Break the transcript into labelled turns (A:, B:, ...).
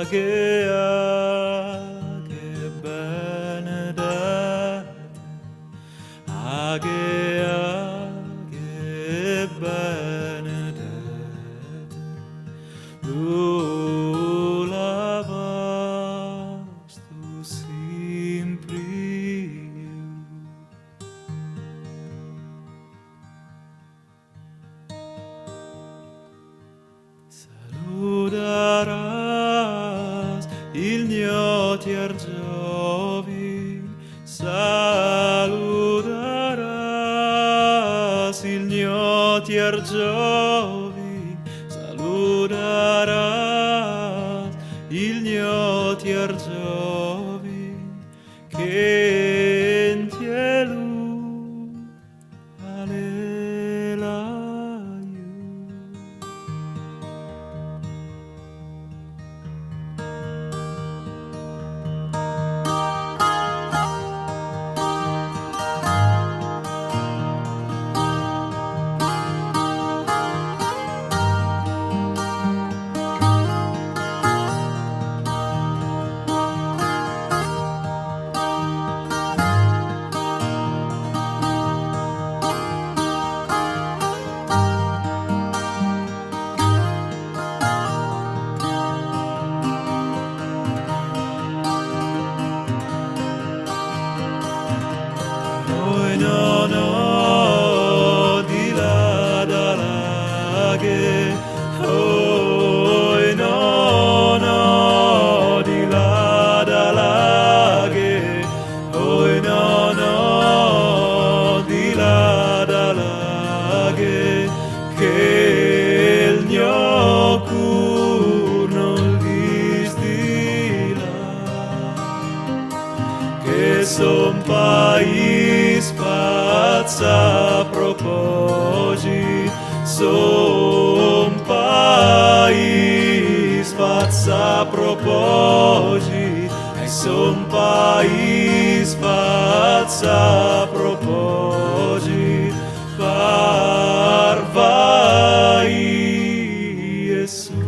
A: Che benedetto, che benedetto, nulla vasto simplium. Saludarás il gnotier giovin, saludarás il gnotier giovin, saludarás il gnotier giovin, che in cielo alelaiu. Oi no no di là da laghe, oi no no di là da laghe, oi no no di là da laghe, che il mio cur non distilla, che son país pazza propositi, son país pazza propositi, son país pazza propositi, parvai Gesù.